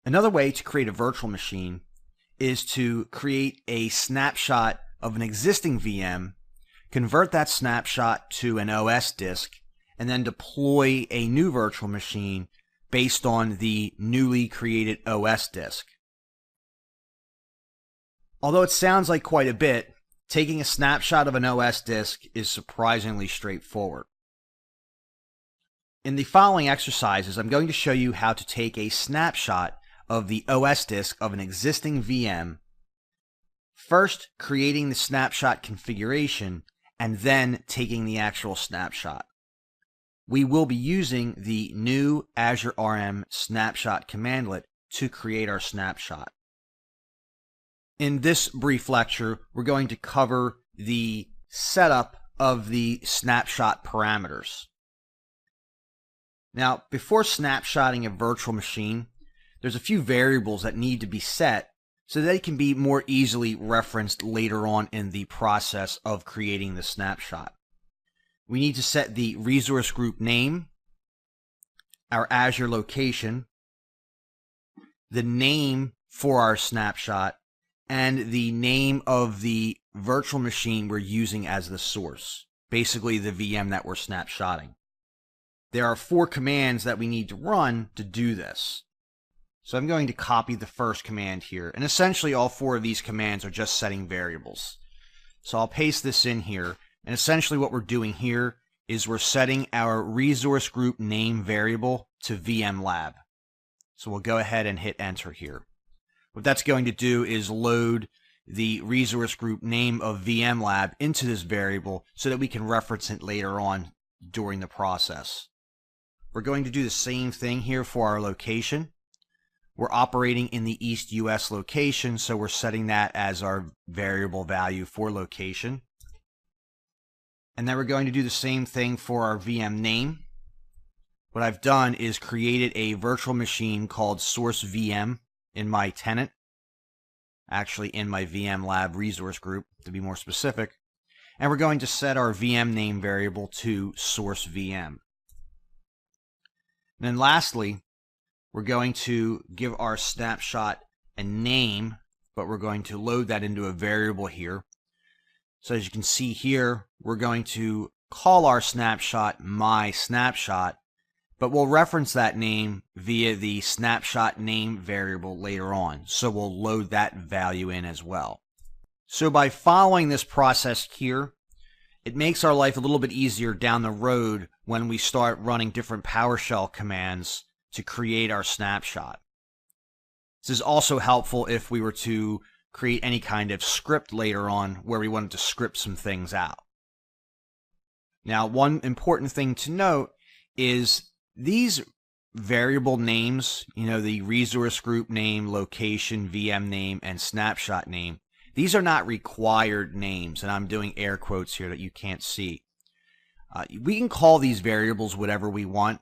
Another way to create a virtual machine is to create a snapshot of an existing VM, convert that snapshot to an OS disk, and then deploy a new virtual machine based on the newly created OS disk. Although it sounds like quite a bit, taking a snapshot of an OS disk is surprisingly straightforward. In the following exercises, I'm going to show you how to take a snapshot of the OS disk of an existing VM, first creating the snapshot configuration, and then taking the actual snapshot. We will be using the new Azure VM snapshot commandlet to create our snapshot. In this brief lecture, we're going to cover the setup of the snapshot parameters. Now, before snapshotting a virtual machine, there's a few variables that need to be set so they can be more easily referenced later on in the process of creating the snapshot. We need to set the resource group name, our Azure location, the name for our snapshot, and the name of the virtual machine we're using as the source, basically the VM that we're snapshotting. There are 4 commands that we need to run to do this. So I'm going to copy the first command here, and essentially all 4 of these commands are just setting variables. So I'll paste this in here, and essentially what we're doing here is we're setting our resource group name variable to VM lab. So we'll go ahead and hit enter here. What that's going to do is load the resource group name of VM lab into this variable so that we can reference it later on during the process. We're going to do the same thing here for our location. We're operating in the East US location, so we're setting that as our variable value for location. And then we're going to do the same thing for our VM name. What I've done is created a virtual machine called source VM in my tenant, actually in my VM lab resource group to be more specific. And we're going to set our VM name variable to source VM. And then lastly, we're going to give our snapshot a name, but we're going to load that into a variable here. So as you can see here, we're going to call our snapshot my snapshot, but we'll reference that name via the snapshot name variable later on. So we'll load that value in as well. So by following this process here, it makes our life a little bit easier down the road when we start running different PowerShell commands to create our snapshot. This is also helpful if we were to create any kind of script later on where we wanted to script some things out. Now, one important thing to note is these variable names, the resource group name, location, VM name, and snapshot name, these are not required names, and I'm doing air quotes here that you can't see. We can call these variables whatever we want.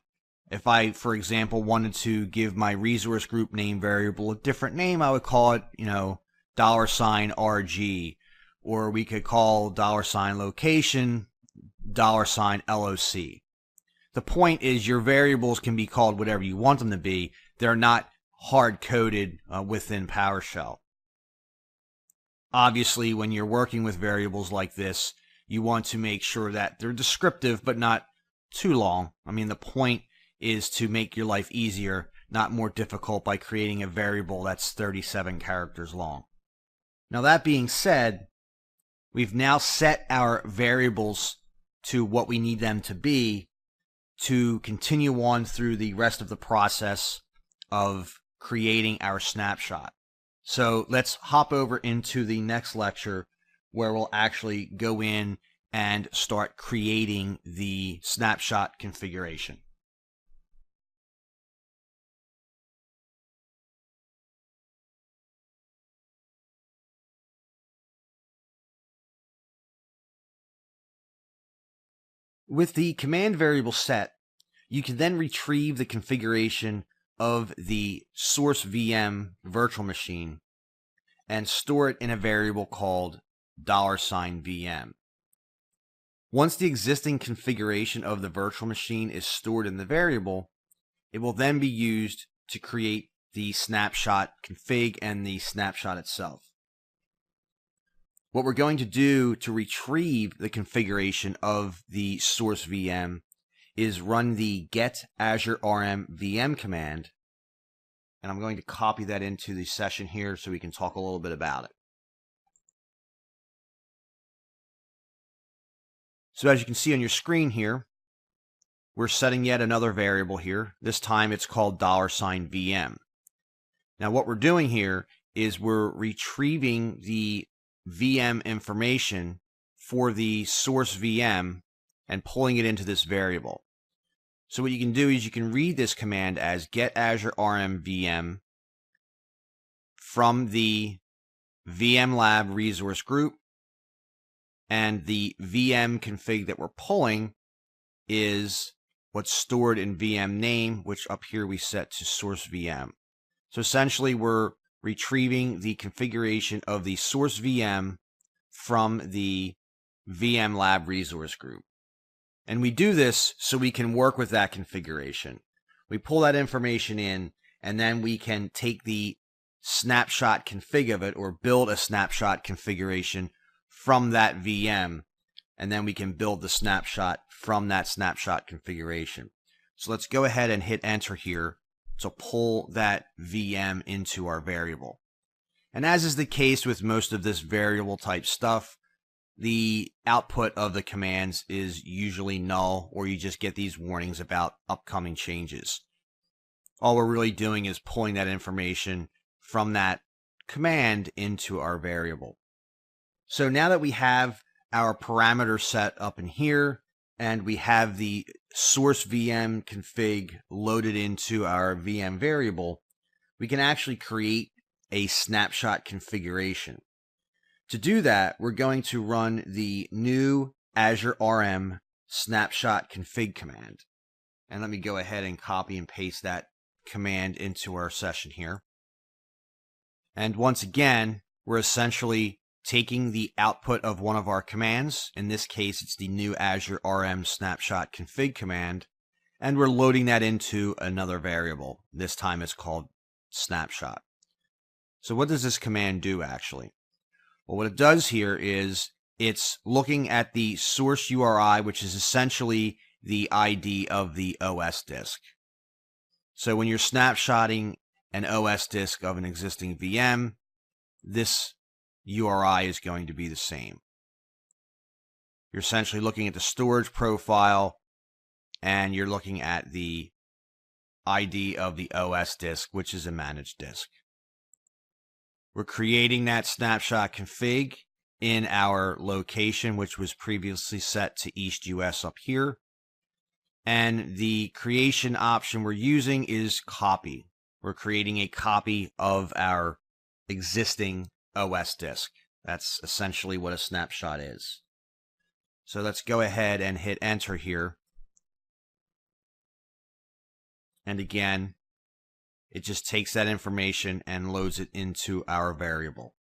If I, for example, wanted to give my resource group name variable a different name, I would call it, $RG, or we could call $location, $LOC. The point is your variables can be called whatever you want them to be. They're not hard-coded within PowerShell. Obviously, when you're working with variables like this, you want to make sure that they're descriptive but not too long. I mean, the point is to make your life easier, not more difficult by creating a variable that's 37 characters long. Now that being said, we've now set our variables to what we need them to be to continue on through the rest of the process of creating our snapshot. So let's hop over into the next lecture where we'll actually go in and start creating the snapshot configuration. With the command variable set, you can then retrieve the configuration of the source VM virtual machine and store it in a variable called $VM. Once the existing configuration of the virtual machine is stored in the variable, it will then be used to create the snapshot config and the snapshot itself. What we're going to do to retrieve the configuration of the source VM is run the get Azure RM VM command, and I'm going to copy that into the session here so we can talk a little bit about it. So as you can see on your screen here, we're setting yet another variable here. This time it's called $VM. Now what we're doing here is we're retrieving the VM information for the source VM and pulling it into this variable. So what you can do is you can read this command as get Azure RM VM from the VM lab resource group, and the VM config that we're pulling is what's stored in VM name, which up here we set to source VM. So essentially we're retrieving the configuration of the source VM from the VM lab resource group. And we do this so we can work with that configuration. We pull that information in, and then we can take the snapshot config of it, or build a snapshot configuration from that VM, and then we can build the snapshot from that snapshot configuration. So let's go ahead and hit enter here to pull that VM into our variable. And as is the case with most of this variable type stuff, the output of the commands is usually null, or you just get these warnings about upcoming changes. All we're really doing is pulling that information from that command into our variable. So now that we have our parameter set up in here, and we have the source VM config loaded into our VM variable, we can actually create a snapshot configuration. To do that, we're going to run the new Azure RM snapshot config command. And let me go ahead and copy and paste that command into our session here. And once again, we're essentially taking the output of one of our commands. In this case, it's the new Azure RM snapshot config command, and we're loading that into another variable. This time it's called snapshot. So what does this command do actually? Well, what it does here is it's looking at the source URI, which is essentially the ID of the OS disk. So when you're snapshotting an OS disk of an existing VM, this URI is going to be the same. You're essentially looking at the storage profile, and you're looking at the ID of the OS disk, which is a managed disk. We're creating that snapshot config in our location, which was previously set to East US up here. And the creation option we're using is copy. We're creating a copy of our existing OS disk. That's essentially what a snapshot is. So let's go ahead and hit enter here. And again, it just takes that information and loads it into our variable.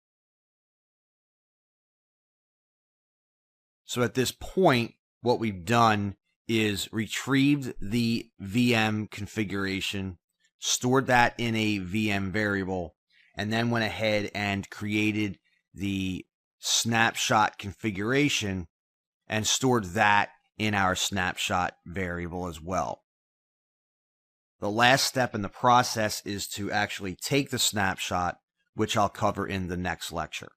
So at this point, what we've done is retrieved the VM configuration, stored that in a VM variable, and then went ahead and created the snapshot configuration and stored that in our snapshot variable as well. The last step in the process is to actually take the snapshot, which I'll cover in the next lecture.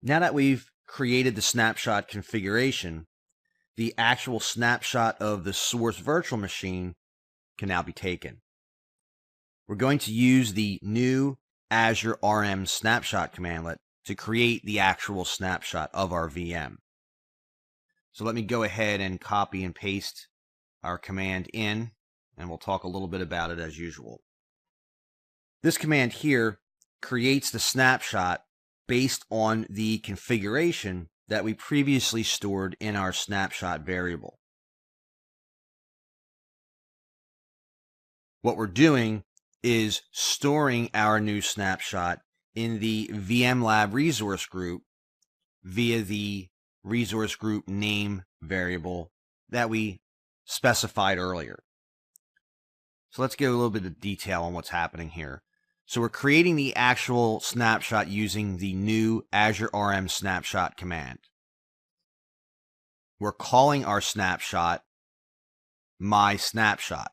Now that we've created the snapshot configuration, the actual snapshot of the source virtual machine can now be taken. We're going to use the new Azure RM snapshot commandlet to create the actual snapshot of our VM. So let me go ahead and copy and paste our command in, and we'll talk a little bit about it as usual. This command here creates the snapshot based on the configuration that we previously stored in our snapshot variable. What we're doing is storing our new snapshot in the VM Lab resource group via the resource group name variable that we specified earlier. So let's get a little bit of detail on what's happening here. So we're creating the actual snapshot using the new Azure RM snapshot command. We're calling our snapshot my snapshot.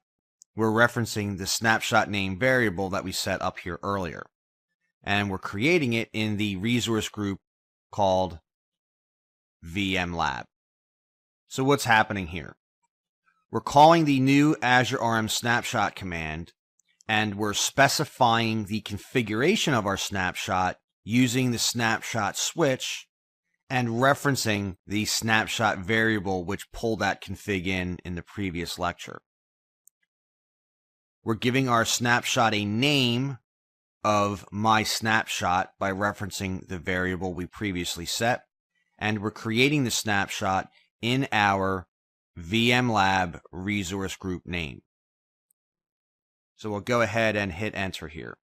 We're referencing the snapshot name variable that we set up here earlier. And we're creating it in the resource group called VM Lab. So what's happening here? We're calling the new Azure RM snapshot command, and we're specifying the configuration of our snapshot using the snapshot switch and referencing the snapshot variable which pulled that config in the previous lecture. We're giving our snapshot a name of my snapshot by referencing the variable we previously set, and we're creating the snapshot in our VM Lab resource group name. So we'll go ahead and hit enter here.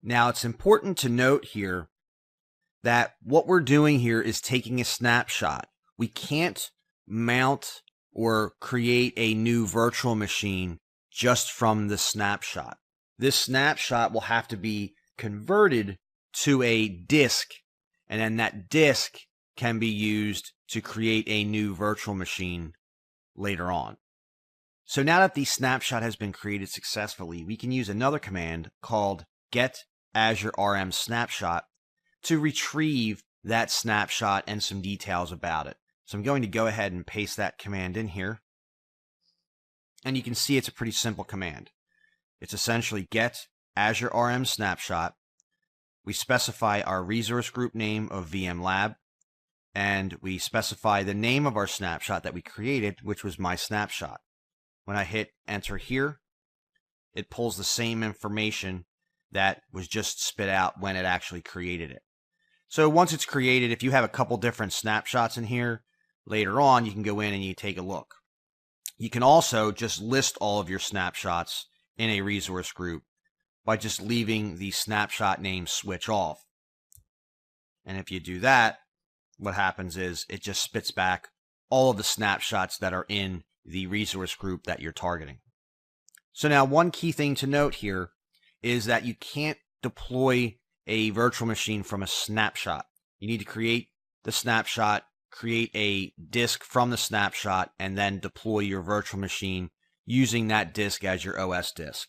Now it's important to note here that what we're doing here is taking a snapshot. We can't mount or create a new virtual machine just from the snapshot. This snapshot will have to be converted to a disk, and then that disk can be used to create a new virtual machine later on. So now that the snapshot has been created successfully, we can use another command called get Azure RM snapshot to retrieve that snapshot and some details about it. So I'm going to go ahead and paste that command in here. And you can see it's a pretty simple command. It's essentially get Azure RM snapshot. We specify our resource group name of VM Lab, and we specify the name of our snapshot that we created, which was my snapshot. When I hit enter here, it pulls the same information that was just spit out when it actually created it. So once it's created, if you have a couple different snapshots in here, later on you can go in and you take a look. You can also just list all of your snapshots in a resource group by just leaving the snapshot name switch off. And if you do that, what happens is it just spits back all of the snapshots that are in the resource group that you're targeting. So now one key thing to note here is that you can't deploy a virtual machine from a snapshot. You need to create the snapshot, create a disk from the snapshot, and then deploy your virtual machine using that disk as your OS disk.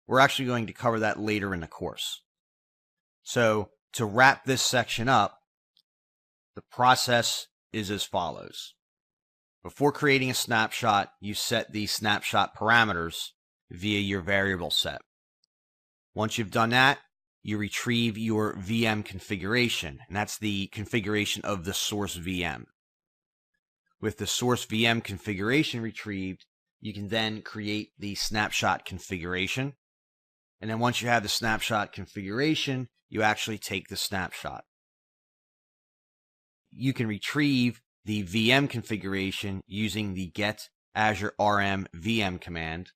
We're actually going to cover that later in the course. So to wrap this section up, the process is as follows. Before creating a snapshot, you set the snapshot parameters via your variable set. Once you've done that, you retrieve your VM configuration, and that's the configuration of the source VM. With the source VM configuration retrieved, you can then create the snapshot configuration. And then once you have the snapshot configuration, you actually take the snapshot. You can retrieve the VM configuration using the get Azure RM VM command.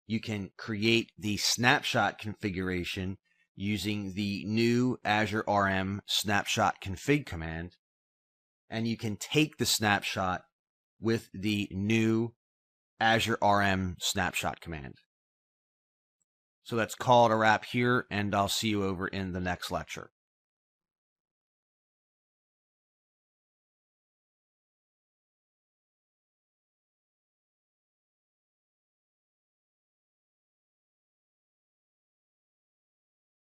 You can create the snapshot configuration using the new Azure RM snapshot config command. And you can take the snapshot with the new Azure RM snapshot command. So let's call it a wrap here, and I'll see you over in the next lecture.